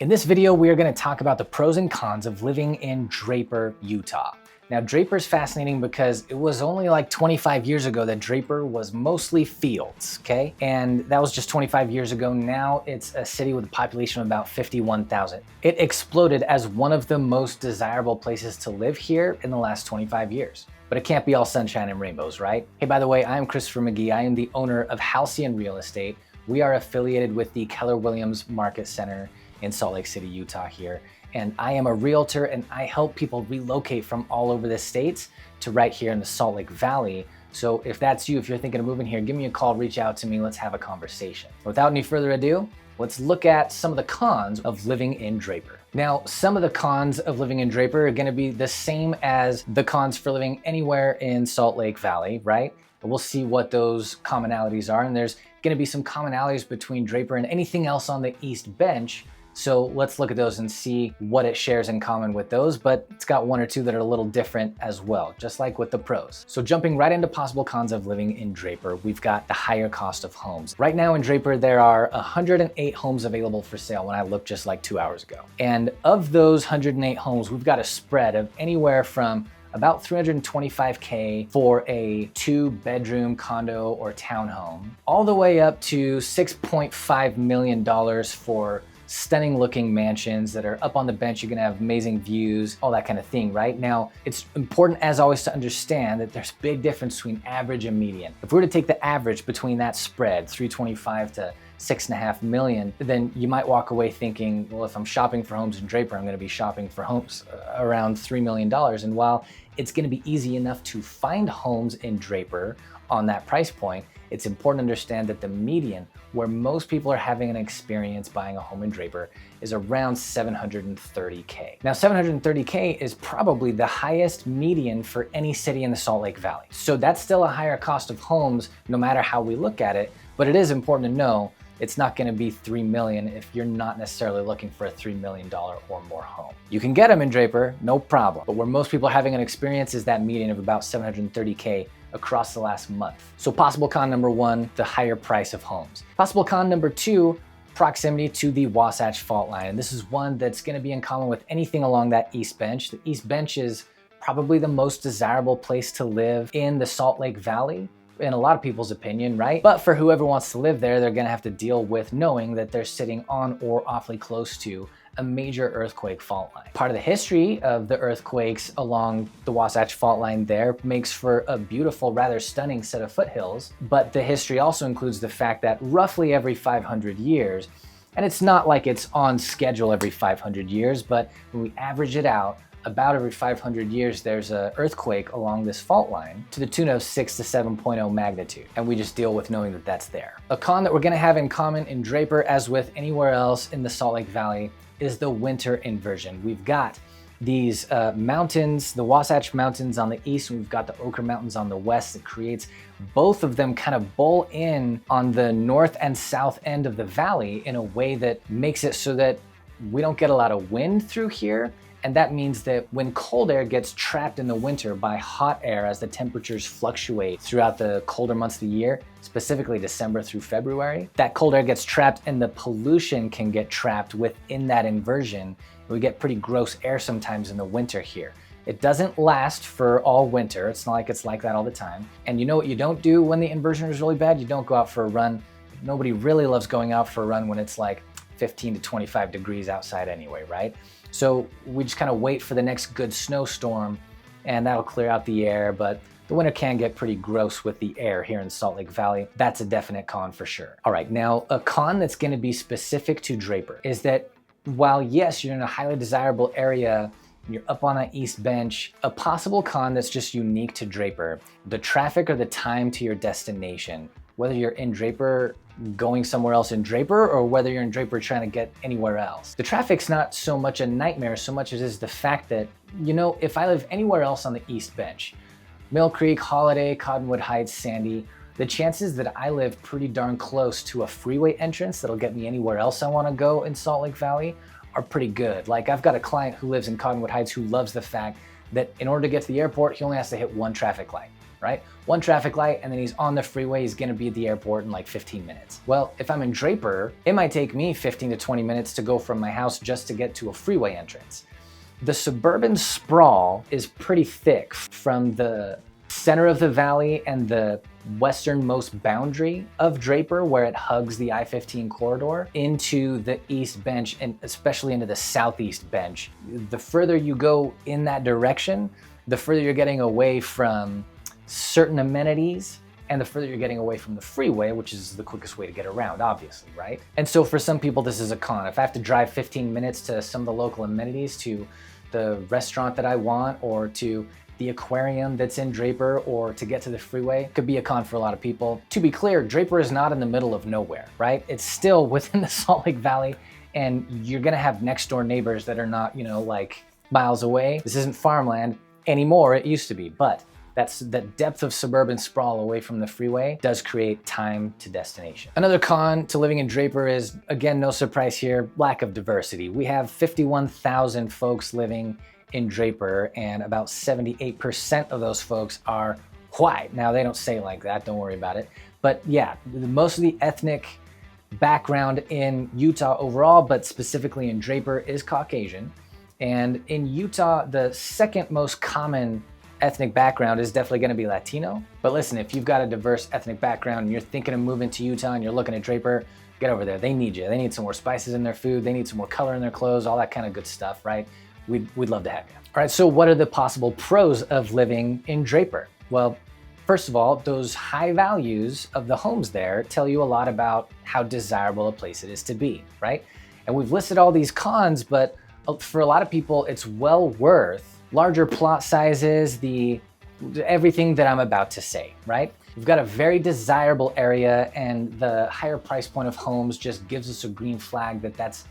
In this video, we are going to talk about the pros and cons of living in Draper, Utah. Now, Draper's fascinating because it was only like 25 years ago that Draper was mostly fields, okay? And that was just 25 years ago. Now it's a city with a population of about 51,000. It exploded as one of the most desirable places to live here in the last 25 years. But it can't be all sunshine and rainbows, right? Hey, by the way, I'm Christopher McGee. I am the owner of Halcyon Real Estate. We are affiliated with the Keller Williams Market Center in Salt Lake City, Utah here. And I am a realtor and I help people relocate from all over the states to right here in the Salt Lake Valley. So if that's you, if you're thinking of moving here, give me a call, reach out to me, let's have a conversation. Without any further ado, let's look at some of the cons of living in Draper. Now, some of the cons of living in Draper are gonna be the same as the cons for living anywhere in Salt Lake Valley, right? And we'll see what those commonalities are. And there's gonna be some commonalities between Draper and anything else on the East Bench. So let's look at those and see what it shares in common with those, but it's got one or two that are a little different as well, just like with the pros. So jumping right into possible cons of living in Draper, we've got the higher cost of homes. Right now in Draper, there are 108 homes available for sale when I looked just like 2 hours ago. And of those 108 homes, we've got a spread of anywhere from about $325K for a 2-bedroom condo or townhome, all the way up to $6.5 million for stunning looking mansions that are up on the bench. You're gonna have amazing views, all that kind of thing, right? Now, it's important as always to understand that there's a big difference between average and median. If we were to take the average between that spread, 325 to 6.5 million, then you might walk away thinking, well, if I'm shopping for homes in Draper, I'm gonna be shopping for homes around $3 million. And while it's gonna be easy enough to find homes in Draper on that price point, it's important to understand that the median, where most people are having an experience buying a home in Draper, is around $730K. Now, $730K is probably the highest median for any city in the Salt Lake Valley. So that's still a higher cost of homes, no matter how we look at it, but it is important to know it's not gonna be $3 million if you're not necessarily looking for a $3 million or more home. You can get them in Draper, no problem, but where most people are having an experience is that median of about $730K across the last month. So possible con number one, the higher price of homes. Possible con number two, proximity to the Wasatch Fault line. And this is one that's gonna be in common with anything along that East Bench. The East Bench is probably the most desirable place to live in the Salt Lake Valley, in a lot of people's opinion, right? But for whoever wants to live there, they're gonna have to deal with knowing that they're sitting on or awfully close to a major earthquake fault line. Part of the history of the earthquakes along the Wasatch Fault line there makes for a beautiful, rather stunning set of foothills, but the history also includes the fact that roughly every 500 years, and it's not like it's on schedule every 500 years, but when we average it out, about every 500 years, there's an earthquake along this fault line to the tune of 6 to 7.0 magnitude. And we just deal with knowing that that's there. A con that we're gonna have in common in Draper, as with anywhere else in the Salt Lake Valley, is the winter inversion. We've got these mountains, the Wasatch Mountains on the east, and we've got the Ochre Mountains on the west. That creates both of them kind of bowl in on the north and south end of the valley in a way that makes it so that we don't get a lot of wind through here. And that means that when cold air gets trapped in the winter by hot air as the temperatures fluctuate throughout the colder months of the year, specifically December through February, that cold air gets trapped and the pollution can get trapped within that inversion. We get pretty gross air sometimes in the winter here. It doesn't last for all winter. It's not like it's like that all the time. And you know what you don't do when the inversion is really bad? You don't go out for a run. Nobody really loves going out for a run when it's like 15 to 25 degrees outside anyway, right? So we just kind of wait for the next good snowstorm and that'll clear out the air, but the winter can get pretty gross with the air here in Salt Lake Valley. That's a definite con for sure. All right, now a con that's gonna be specific to Draper is that while yes, you're in a highly desirable area, you're up on that East Bench, a possible con that's just unique to Draper, the traffic or the time to your destination, whether you're in Draper going somewhere else in Draper or whether you're in Draper trying to get anywhere else. The traffic's not so much a nightmare so much as is the fact that, you know, if I live anywhere else on the East Bench, Mill Creek, Holiday, Cottonwood Heights, Sandy, the chances that I live pretty darn close to a freeway entrance that'll get me anywhere else I want to go in Salt Lake Valley are pretty good. Like I've got a client who lives in Cottonwood Heights who loves the fact that in order to get to the airport, he only has to hit one traffic light. right? One traffic light and then he's on the freeway, he's gonna be at the airport in like 15 minutes. Well, if I'm in Draper, it might take me 15 to 20 minutes to go from my house just to get to a freeway entrance. The suburban sprawl is pretty thick from the center of the valley and the westernmost boundary of Draper, where it hugs the I-15 corridor, into the east bench and especially into the southeast bench. The further you go in that direction, the further you're getting away from certain amenities and the further you're getting away from the freeway, which is the quickest way to get around, obviously, right? And so for some people, this is a con. If I have to drive 15 minutes to some of the local amenities, to the restaurant that I want, or to the aquarium that's in Draper, or to get to the freeway, could be a con for a lot of people. To be clear, Draper is not in the middle of nowhere, right? It's still within the Salt Lake Valley, and you're gonna have next door neighbors that are not, like miles away. This isn't farmland anymore, it used to be, but that's the depth of suburban sprawl away from the freeway does create time to destination. Another con to living in Draper is, again, no surprise here, lack of diversity. We have 51,000 folks living in Draper, and about 78% of those folks are white. Now, they don't say it like that, don't worry about it. But yeah, most of the ethnic background in Utah overall, but specifically in Draper, is Caucasian. And in Utah, the second most common ethnic background is definitely gonna be Latino. But listen, if you've got a diverse ethnic background and you're thinking of moving to Utah and you're looking at Draper, get over there. They need you. They need some more spices in their food. They need some more color in their clothes, all that kind of good stuff, right? We'd love to have you. All right, so what are the possible pros of living in Draper? Well, first of all, those high values of the homes there tell you a lot about how desirable a place it is to be, right? And we've listed all these cons, but for a lot of people, it's well worth larger plot sizes, everything that I'm about to say, right? We've got a very desirable area, and the higher price point of homes just gives us a green flag that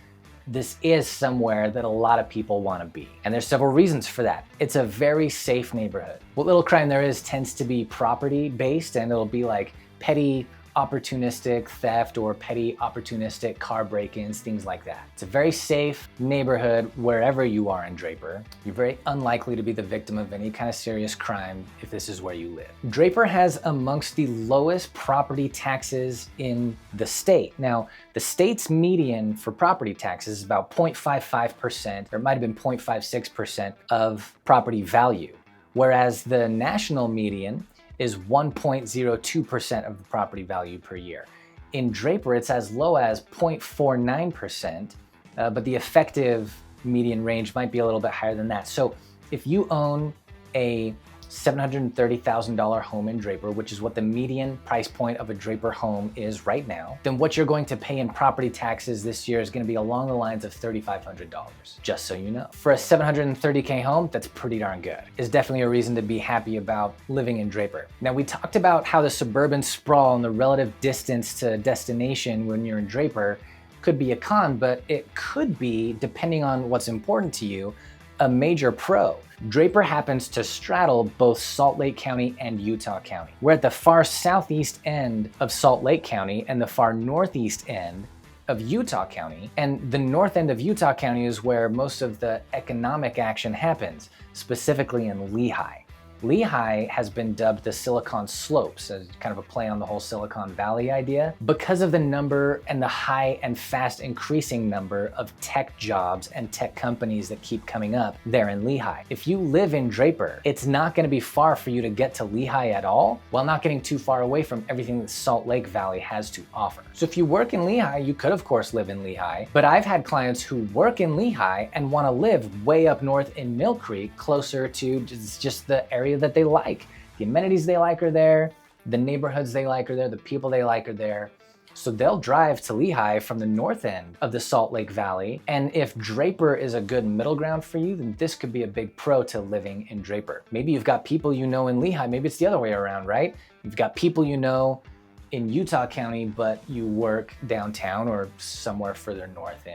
this is somewhere that a lot of people want to be. And there's several reasons for that. It's a very safe neighborhood. What little crime there is tends to be property based, and it'll be like petty opportunistic theft or petty opportunistic car break-ins, things like that. It's a very safe neighborhood wherever you are in Draper. You're very unlikely to be the victim of any kind of serious crime if this is where you live. Draper has amongst the lowest property taxes in the state. Now, the state's median for property taxes is about 0.55%, or it might have been 0.56% of property value, whereas the national median is 1.02% of the property value per year. In Draper, it's as low as 0.49%, but the effective median range might be a little bit higher than that. So if you own a $730,000 home in Draper, which is what the median price point of a Draper home is right now, then what you're going to pay in property taxes this year is going to be along the lines of $3,500, just so you know. For a $730K home, that's pretty darn good. It's definitely a reason to be happy about living in Draper. Now, we talked about how the suburban sprawl and the relative distance to destination when you're in Draper could be a con, but it could be, depending on what's important to you, a major pro. Draper happens to straddle both Salt Lake County and Utah County. We're at the far southeast end of Salt Lake County and the far northeast end of Utah County. And the north end of Utah County is where most of the economic action happens, specifically in Lehigh. Lehigh has been dubbed the Silicon Slopes, as kind of a play on the whole Silicon Valley idea, because of the number and the high and fast increasing number of tech jobs and tech companies that keep coming up there in Lehigh. If you live in Draper, it's not going to be far for you to get to Lehigh at all, while not getting too far away from everything that Salt Lake Valley has to offer. So if you work in Lehigh, you could of course live in Lehigh, but I've had clients who work in Lehigh and want to live way up north in Mill Creek, closer to just the area that they like. The amenities they like are there, the neighborhoods they like are there, the people they like are there. So they'll drive to Lehigh from the north end of the Salt Lake Valley. And if Draper is a good middle ground for you, then this could be a big pro to living in Draper. Maybe you've got people you know in Lehigh, maybe it's the other way around, right? You've got people you know in Utah County, but you work downtown or somewhere further north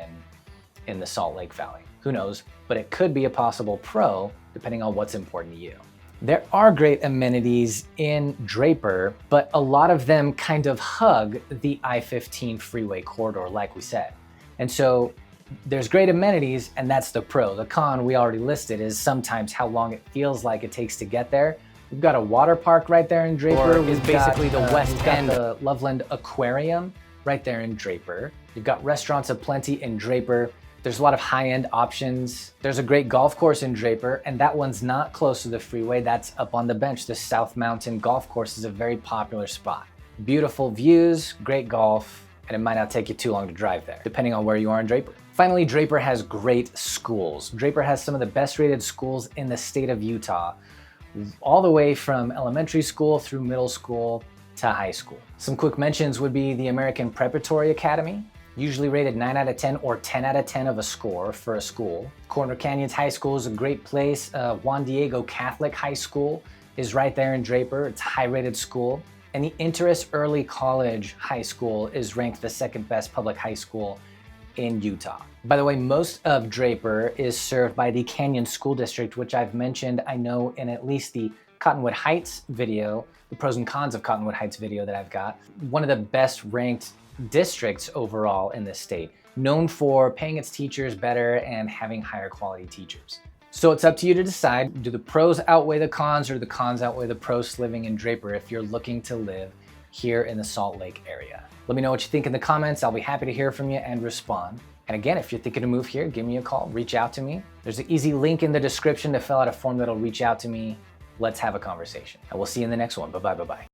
in the Salt Lake Valley. Who knows? But it could be a possible pro depending on what's important to you. There are great amenities in Draper, but a lot of them kind of hug the I-15 freeway corridor, like we said. And so there's great amenities, and that's the pro. The con we already listed is sometimes how long it feels like it takes to get there We've got a water park right there in Draper. Is basically the west end. The Loveland Aquarium right there in Draper. You've got restaurants aplenty in Draper. There's a lot of high-end options. There's a great golf course in Draper, and that one's not close to the freeway. That's up on the bench. The South Mountain Golf Course is a very popular spot. Beautiful views, great golf, and it might not take you too long to drive there, depending on where you are in Draper. Finally, Draper has great schools. Draper has some of the best rated schools in the state of Utah, all the way from elementary school through middle school to high school. Some quick mentions would be the American Preparatory Academy, usually rated 9 out of 10 or 10 out of 10 of a score for a school. Corner Canyons High School is a great place. Juan Diego Catholic High School is right there in Draper. It's a high-rated school. And the Interest Early College High School is ranked the second best public high school in Utah. By the way, most of Draper is served by the Canyon School District, which I've mentioned, I know, in at least the Cottonwood Heights video, the pros and cons of Cottonwood Heights video that I've got. One of the best ranked districts overall in this state, known for paying its teachers better and having higher quality teachers. So it's up to you to decide, do the pros outweigh the cons or the cons outweigh the pros living in Draper if you're looking to live here in the Salt Lake area? Let me know what you think in the comments. I'll be happy to hear from you and respond. And again, if you're thinking to move here, give me a call, reach out to me. There's an easy link in the description to fill out a form that'll reach out to me. Let's have a conversation. And we'll see you in the next one. Bye-bye, bye-bye.